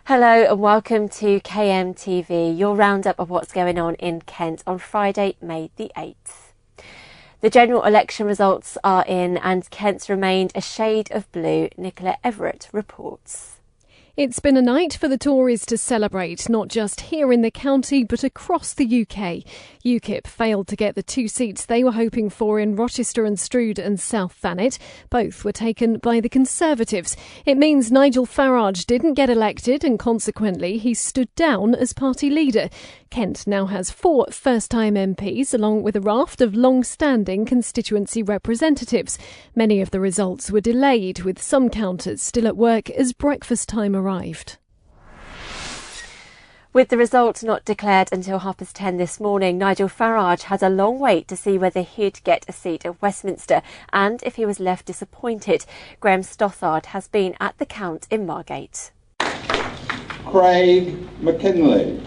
Hello and welcome to KMTV, your roundup of what's going on in Kent on Friday, May the 8th. The general election results are in and Kent's remained a shade of blue, Nicola Everett reports. It's been a night for the Tories to celebrate, not just here in the county, but across the UK. UKIP failed to get the two seats they were hoping for in Rochester and Strood and South Thanet. Both were taken by the Conservatives. It means Nigel Farage didn't get elected and consequently he stood down as party leader. Kent now has 4 first-time MPs along with a raft of long-standing constituency representatives. Many of the results were delayed, with some counters still at work as breakfast time arrived. With the result not declared until 10:30 this morning, Nigel Farage had a long wait to see whether he'd get a seat at Westminster and if he was left disappointed. Graham Stothard has been at the count in Margate. Craig McKinley,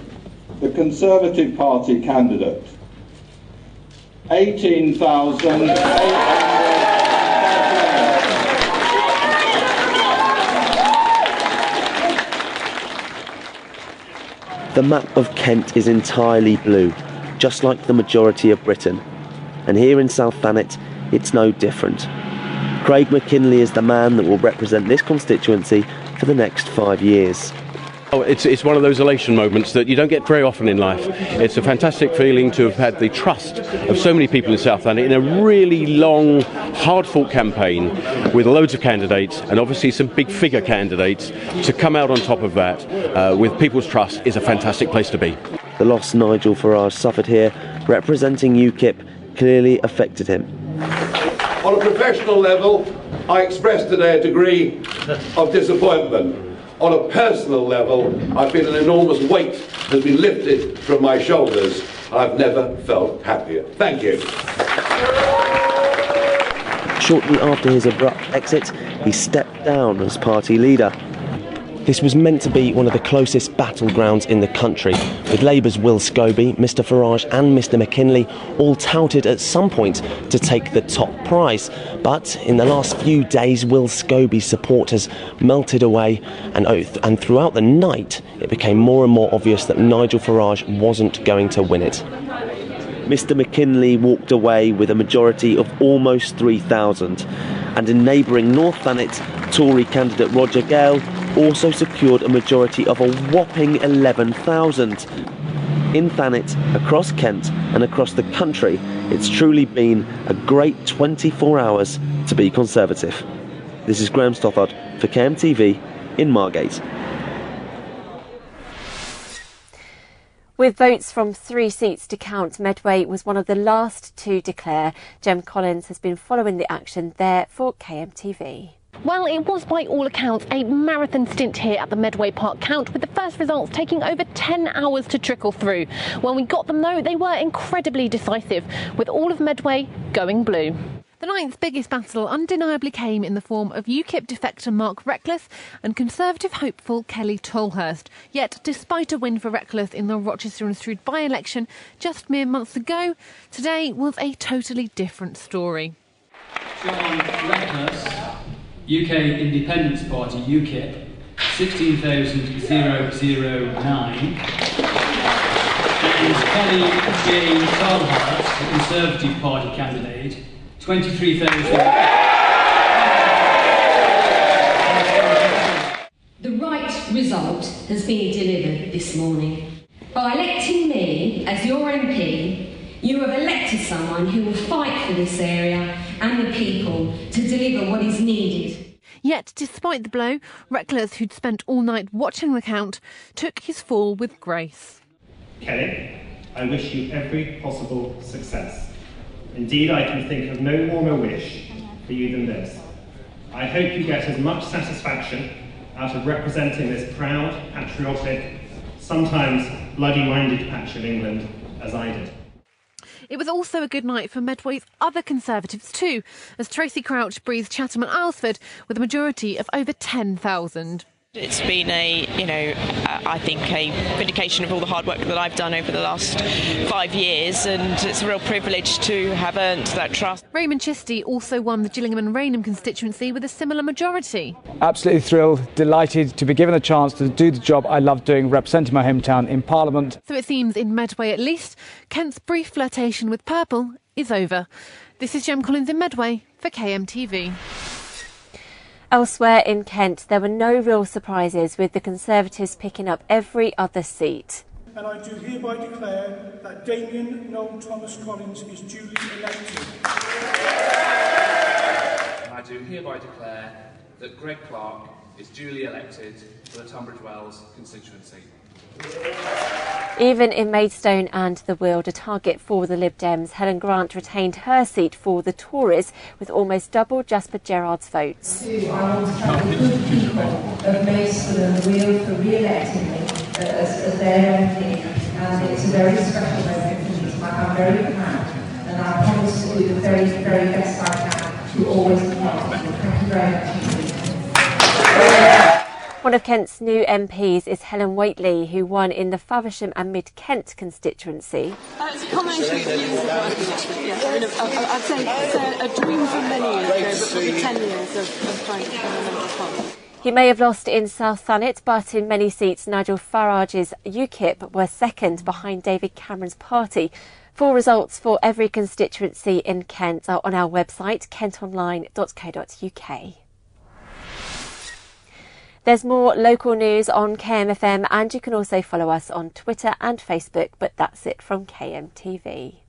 the Conservative Party candidate, 18,800. The map of Kent is entirely blue, just like the majority of Britain. And here in South Thanet, it's no different. Craig McKinley is the man that will represent this constituency for the next 5 years. Oh, it's one of those elation moments that you don't get very often in life. It's a fantastic feeling to have had the trust of so many people in South Thanet in a really long, hard-fought campaign with loads of candidates and obviously some big figure candidates. To come out on top of that with people's trust is a fantastic place to be. The loss Nigel Farage suffered here, representing UKIP, clearly affected him. On a professional level, I expressed today a degree of disappointment. On a personal level, I feel an enormous weight has been lifted from my shoulders. I've never felt happier. Thank you. Shortly after his abrupt exit, he stepped down as party leader. This was meant to be one of the closest battlegrounds in the country, with Labour's Will Scobie, Mr Farage and Mr McKinley all touted at some point to take the top prize. But in the last few days, Will Scobie's support has melted away, and throughout the night it became more and more obvious that Nigel Farage wasn't going to win it. Mr McKinley walked away with a majority of almost 3,000, and in neighbouring North Thanet, Tory candidate Roger Gale also secured a majority of a whopping 11,000. In Thanet, across Kent and across the country, it's truly been a great 24 hours to be Conservative. This is Graham Stothard for KMTV in Margate. With votes from 3 seats to count, Medway was one of the last to declare. Jem Collins has been following the action there for KMTV. Well, it was by all accounts a marathon stint here at the Medway Park count, with the first results taking over 10 hours to trickle through. When we got them though, they were incredibly decisive, with all of Medway going blue. The ninth biggest battle undeniably came in the form of UKIP defector Mark Reckless and Conservative hopeful Kelly Tolhurst. Yet, despite a win for Reckless in the Rochester and Strood by-election just mere months ago, today was a totally different story. John Reckless, UK Independence Party, UKIP, 16,009. And Kelly Jane Tolhurst, the Conservative Party candidate, 23,000. The right result has been delivered this morning. By electing me as your MP, you have elected someone who will fight for this area and the people to deliver what is needed. Yet, despite the blow, Reckless, who'd spent all night watching the count, took his fall with grace. Kelly, I wish you every possible success. Indeed, I can think of no warmer wish for you than this. I hope you get as much satisfaction out of representing this proud, patriotic, sometimes bloody-minded patch of England as I did. It was also a good night for Medway's other Conservatives too, as Tracy Crouch breathed Chatham and Aylesford with a majority of over 10,000. It's been I think a vindication of all the hard work that I've done over the last 5 years, and it's a real privilege to have earned that trust. Raymond Chisty also won the Gillingham and Rainham constituency with a similar majority. Absolutely thrilled, delighted to be given a chance to do the job I love doing, representing my hometown in Parliament. So it seems in Medway at least, Kent's brief flirtation with purple is over. This is Jem Collins in Medway for KMTV. Elsewhere in Kent, there were no real surprises, with the Conservatives picking up every other seat. And I do hereby declare that Damien Noel Thomas Collins is duly elected. And I do hereby declare that Greg Clark is duly elected for the Tunbridge Wells constituency. Even in Maidstone and the Weald, a target for the Lib Dems, Helen Grant retained her seat for the Tories with almost double Jasper Gerrard's votes. I want to thank the good people of Maidstone and the Weald for re-electing me as their MP, and it's a very special moment for me. I'm very proud, and I promise to do the very, very best I can to always be part of it. Thank you very much. One of Kent's new MPs is Helen Whately, who won in the Faversham and Mid Kent constituency. It's a combination of years of working. I'd say it's a dream from many years ago, but probably 10 years of trying to become a member of Parliament. He may have lost in South Thanet, but in many seats Nigel Farage's UKIP were second behind David Cameron's party. Full results for every constituency in Kent are on our website, KentOnline.co.uk. There's more local news on KMFM, and you can also follow us on Twitter and Facebook, but that's it from KMTV.